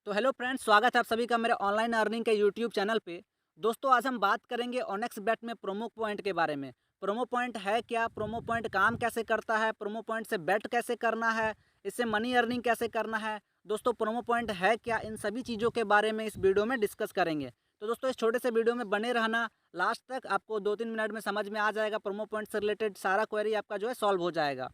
तो hello friends, स्वागत है आप सभी का मेरे ऑनलाइन अर्निंग के यूट्यूब चैनल पे। दोस्तों, आज हम बात करेंगे ओनेक्स बेट में प्रोमो पॉइंट के बारे में। प्रोमो पॉइंट है क्या, प्रोमो पॉइंट काम कैसे करता है, प्रोमो पॉइंट से बेट कैसे करना है, इससे मनी अर्निंग कैसे करना है। दोस्तों, प्रोमो पॉइंट है क्या, इन सभी चीज़ों के बारे में इस वीडियो में डिस्कस करेंगे। तो दोस्तों, इस छोटे से वीडियो में बने रहना, लास्ट तक आपको 2-3 मिनट में समझ में आ जाएगा। प्रोमो पॉइंट से रिलेटेड सारा क्वेरी आपका जो है सॉल्व हो जाएगा।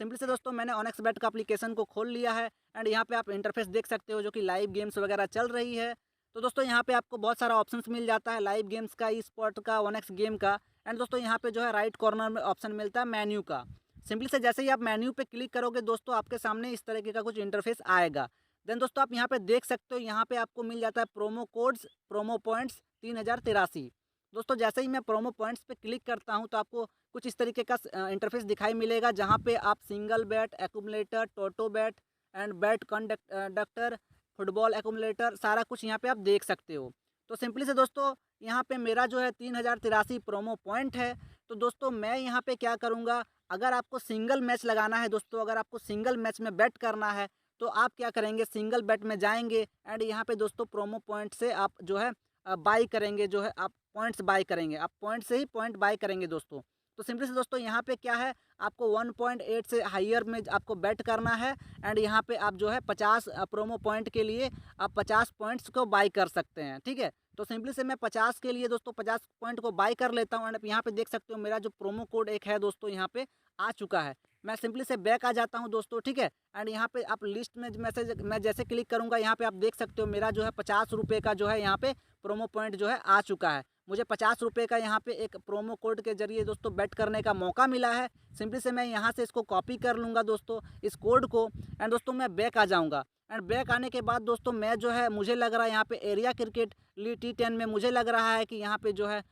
सिंपली से दोस्तों, मैंने ओनेक्स बेट का एप्लीकेशन को खोल लिया है एंड यहाँ पे आप इंटरफेस देख सकते हो जो कि लाइव गेम्स वगैरह चल रही है। तो दोस्तों, यहाँ पे आपको बहुत सारा ऑप्शंस मिल जाता है लाइव गेम्स का, ई स्पोर्ट का, ओनेक्स गेम का। एंड दोस्तों, यहाँ पे जो है राइट कॉर्नर में ऑप्शन मिलता है मेन्यू का। सिंपली से जैसे ही आप मेन्यू पे क्लिक करोगे दोस्तों, आपके सामने इस तरीके का कुछ इंटरफेस आएगा। देन दोस्तों, आप यहाँ पे देख सकते हो, यहाँ पे आपको मिल जाता है प्रोमो कोड्स, प्रोमो पॉइंट्स 3083। दोस्तों, जैसे ही मैं प्रोमो पॉइंट्स पे क्लिक करता हूँ तो आपको कुछ इस तरीके का इंटरफेस दिखाई मिलेगा, जहाँ पे आप single bat, accumulator, toto bat and bat conductor, football accumulator, सारा कुछ यहाँ पे आप देख सकते हो। तो सिंपली से दोस्तों, यहाँ पे मेरा जो है 3083 प्रोमो पॉइंट है। तो दोस्तों, मैं यहाँ पे क्या करूँगा, अगर आपको सिंगल मैच लगाना है दोस्तों, अगर आपको सिंगल मैच में बैट करना है तो आप क्या करेंगे, सिंगल बैट में जाएंगे एंड यहाँ पे दोस्तों प्रोमो पॉइंट से आप जो है बाई करेंगे, जो है आप पॉइंट्स बाई करेंगे, आप पॉइंट से ही पॉइंट बाई करेंगे दोस्तों। तो सिंपली से दोस्तों, यहाँ पे क्या है, आपको 1.8 से हायर में आपको बैट करना है एंड यहाँ पे आप जो है 50 प्रोमो पॉइंट के लिए आप 50 पॉइंट्स को बाई कर सकते हैं। ठीक है, तो सिंपली से मैं 50 के लिए दोस्तों 50 पॉइंट को बाई कर लेता हूँ एंड यहाँ पे देख सकते हो मेरा जो प्रोमो कोड एक है दोस्तों, यहाँ पे आ चुका है। मैं सिंपली से बैक आ जाता हूँ दोस्तों। ठीक है, एंड यहाँ पे आप लिस्ट में मैसेज मैं जैसे क्लिक करूँगा, यहाँ पे आप देख सकते हो मेरा जो है 50 रुपये का जो है यहाँ पे प्रोमो पॉइंट जो है आ चुका है। मुझे 50 रुपये का यहाँ पे एक प्रोमो कोड के जरिए दोस्तों बैट करने का मौका मिला है। सिंपली से मैं यहाँ से इसको कॉपी कर लूँगा दोस्तों, इस कोड को, एंड दोस्तों मैं बैक आ जाऊँगा। एंड बैक आने के बाद दोस्तों, मैं जो है मुझे लग रहा है यहाँ पे एरिया क्रिकेट लीग T10 में मुझे लग रहा है कि यहाँ पे जो है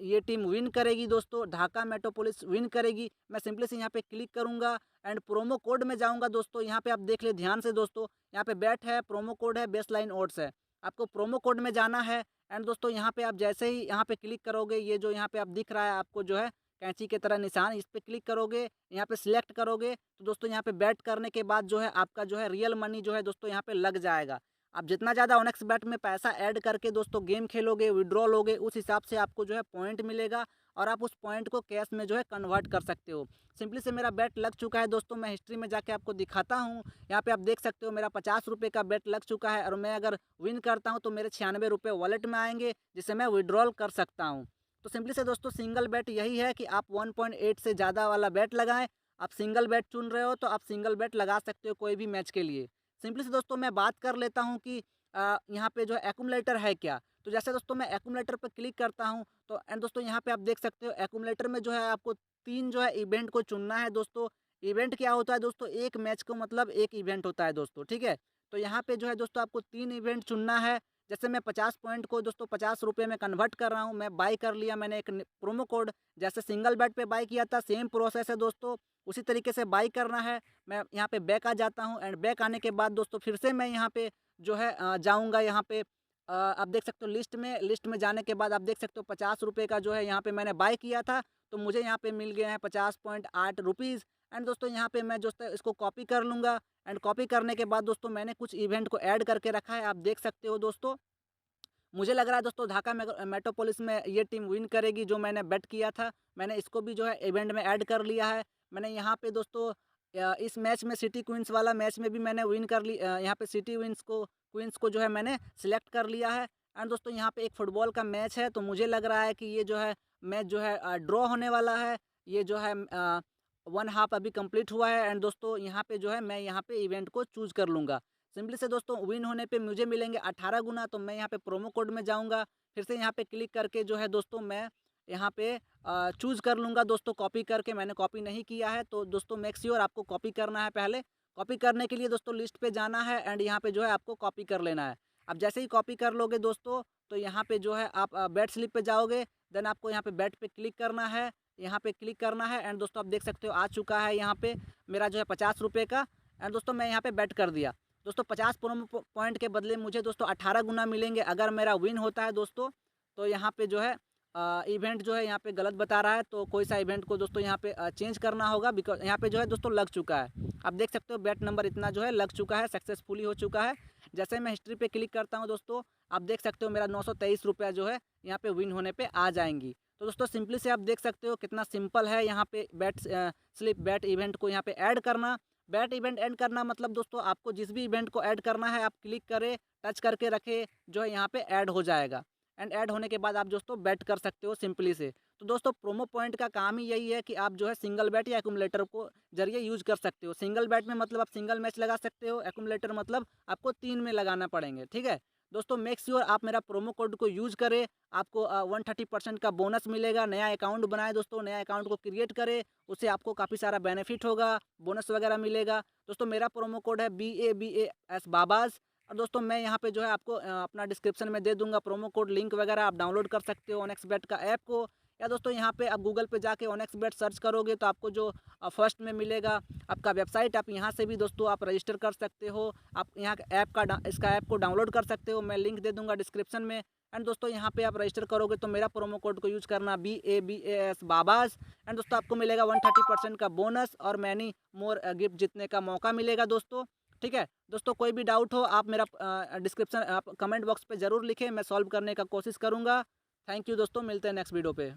ये टीम विन करेगी दोस्तों, ढाका मेट्रोपोलिस विन करेगी। मैं सिंपली से यहाँ पे क्लिक करूँगा एंड प्रोमो कोड में जाऊँगा दोस्तों। यहाँ पे आप देख ले ध्यान से दोस्तों, यहाँ पे बैट है, प्रोमो कोड है, बेस लाइन ओड्स है। आपको प्रोमो कोड में जाना है एंड दोस्तों, यहाँ पे आप जैसे ही यहाँ पे क्लिक करोगे, ये जो यहाँ पे आप दिख रहा है आपको जो है कैंची की तरह निशान, इस पे क्लिक करोगे, यहाँ पे सिलेक्ट करोगे तो दोस्तों यहाँ पे बैट करने के बाद जो है आपका जो है रियल मनी जो है दोस्तों यहाँ पे लग जाएगा। आप जितना ज़्यादा ओनेक्स बैट में पैसा ऐड करके दोस्तों गेम खेलोगे, विड्रॉ लोगे, उस हिसाब से आपको जो है पॉइंट मिलेगा और आप उस पॉइंट को कैश में जो है कन्वर्ट कर सकते हो। सिंपली से मेरा बैट लग चुका है दोस्तों, मैं हिस्ट्री में जाके आपको दिखाता हूँ। यहाँ पे आप देख सकते हो मेरा 50 रुपये का बैट लग चुका है और मैं अगर विन करता हूँ तो मेरे 96 रुपये वॉलेट में आएंगे, जिससे मैं विड्रॉल कर सकता हूँ। तो सिंपली से दोस्तों, सिंगल बैट यही है कि आप 1.8 से ज़्यादा वाला बैट लगाएं। आप सिंगल बैट चुन रहे हो तो आप सिंगल बैट लगा सकते हो कोई भी मैच के लिए। सिंपली से दोस्तों, मैं बात कर लेता हूँ कि यहाँ पे जो है एक्यूमुलेटर है क्या। तो जैसे दोस्तों मैं एक्यूमुलेटर पर क्लिक करता हूँ तो एंड दोस्तों यहाँ पे आप देख सकते हो एक्यूमुलेटर में जो है आपको 3 जो है इवेंट को चुनना है दोस्तों। इवेंट क्या होता है दोस्तों, एक मैच को मतलब एक इवेंट होता है दोस्तों। ठीक है, तो यहाँ पे जो है दोस्तों आपको 3 इवेंट चुनना है। जैसे मैं 50 पॉइंट को दोस्तों 50 रुपये में कन्वर्ट कर रहा हूँ, मैं बाई कर लिया मैंने एक प्रोमो कोड, जैसे सिंगल बैट पे बाई किया था सेम प्रोसेस है दोस्तों, उसी तरीके से बाई करना है। मैं यहाँ पे बैक आ जाता हूँ एंड बैक आने के बाद दोस्तों फिर से मैं यहाँ पे जो है जाऊँगा। यहाँ पे आप देख सकते हो लिस्ट में जाने के बाद आप देख सकते हो 50 रुपये का जो है यहाँ पे मैंने बाय किया था, तो मुझे यहाँ पे मिल गया है 50.8 रुपीज़। एंड दोस्तों यहाँ पे मैं दोस्तों इसको कॉपी कर लूँगा एंड कॉपी करने के बाद दोस्तों मैंने कुछ इवेंट को ऐड करके रखा है, आप देख सकते हो दोस्तों। मुझे लग रहा है दोस्तों ढाका मेट्रोपोलिस में ये टीम विन करेगी, जो मैंने बेट किया था, मैंने इसको भी जो है इवेंट में ऐड कर लिया है। मैंने यहाँ पे दोस्तों इस मैच में सिटी क्वींस वाला मैच में भी मैंने विन कर ली, यहाँ पे सिटी क्वींस को जो है मैंने सिलेक्ट कर लिया है। एंड दोस्तों यहाँ पे एक फुटबॉल का मैच है, तो मुझे लग रहा है कि ये जो है मैच जो है ड्रॉ होने वाला है। ये जो है 1 हाफ अभी कंप्लीट हुआ है एंड दोस्तों यहाँ पे जो है मैं यहाँ पे इवेंट को चूज़ कर लूँगा। सिंपली से दोस्तों विन होने पे मुझे मिलेंगे 18 गुना, तो मैं यहाँ पे प्रोमो कोड में जाऊँगा, फिर से यहाँ पे क्लिक करके जो है दोस्तों मैं यहाँ पे चूज़ कर लूँगा दोस्तों कॉपी करके। मैंने कॉपी नहीं किया है, तो दोस्तों मेक श्योर आपको कॉपी करना है पहले। कॉपी करने के लिए दोस्तों लिस्ट पे जाना है एंड यहाँ पे जो है आपको कॉपी कर लेना है। अब जैसे ही कॉपी कर लोगे दोस्तों, तो यहाँ पे जो है आप बैट स्लिप पे जाओगे, देन आपको यहाँ पे बैट पे क्लिक करना है, यहाँ पे क्लिक करना है एंड दोस्तों आप देख सकते हो आ चुका है यहाँ पे मेरा जो है 50 रुपये का। एंड दोस्तों मैं यहाँ पे बैट कर दिया दोस्तों, 50 प्रोमो पॉइंट के बदले मुझे दोस्तों 18 गुना मिलेंगे अगर मेरा विन होता है दोस्तों। तो यहाँ पे जो है इवेंट जो है यहाँ पे गलत बता रहा है, तो कोई सा इवेंट को दोस्तों यहाँ पे चेंज करना होगा, बिकॉज यहाँ पे जो है दोस्तों लग चुका है। आप देख सकते हो बैट नंबर इतना जो है लग चुका है, सक्सेसफुली हो चुका है। जैसे मैं हिस्ट्री पे क्लिक करता हूँ दोस्तों, आप देख सकते हो मेरा 923 रुपया जो है यहाँ पे विन होने पे आ जाएंगी। तो दोस्तों सिंपली से आप देख सकते हो कितना सिंपल है यहाँ पे बैट स्लिप बैट इवेंट को यहाँ पे ऐड करना। बैट इवेंट ऐड करना मतलब दोस्तों आपको जिस भी इवेंट को ऐड करना है आप क्लिक करें, टच करके रखें, जो है यहाँ पे ऐड हो जाएगा। एंड ऐड होने के बाद आप दोस्तों बैट कर सकते हो सिंपली से। तो दोस्तों प्रोमो पॉइंट का काम ही यही है कि आप जो है सिंगल बैट या एक्यूमुलेटर को जरिए यूज कर सकते हो। सिंगल बैट में मतलब आप सिंगल मैच लगा सकते हो, एक्यूमुलेटर मतलब आपको 3 में लगाना पड़ेंगे, ठीक है। दोस्तों मेक श्योर आप मेरा प्रोमो कोड को यूज करें, आपको 130% का बोनस मिलेगा। नया अकाउंट बनाए दोस्तों, नया अकाउंट को क्रिएट करें, उससे आपको काफ़ी सारा बेनिफिट होगा, बोनस वगैरह मिलेगा। दोस्तों मेरा प्रोमो कोड है BABAS बाबाज। और दोस्तों मैं यहाँ पे जो है आपको अपना डिस्क्रिप्शन में दे दूंगा प्रोमो कोड लिंक वगैरह, आप डाउनलोड कर सकते हो ओनेक्स बेट का ऐप को। या दोस्तों यहाँ पे आप गूगल पे जाके ओनेक्स बेट सर्च करोगे तो आपको जो फर्स्ट में मिलेगा आपका वेबसाइट, आप यहाँ से भी दोस्तों आप रजिस्टर कर सकते हो। आप यहाँ ऐप का इसका ऐप को डाउनलोड कर सकते हो, मैं लिंक दे दूंगा डिस्क्रिप्शन में। एंड दोस्तों यहाँ पे आप रजिस्टर करोगे तो मेरा प्रोमो कोड को यूज करना BABAS बाबाज। एंड दोस्तों आपको मिलेगा 130% का बोनस और मैनी मोर गिफ्ट जीतने का मौका मिलेगा दोस्तों, ठीक है। दोस्तों कोई भी डाउट हो आप मेरा डिस्क्रिप्शन आप कमेंट बॉक्स पे ज़रूर लिखें, मैं सॉल्व करने का कोशिश करूँगा। थैंक यू दोस्तों, मिलते हैं नेक्स्ट वीडियो पे।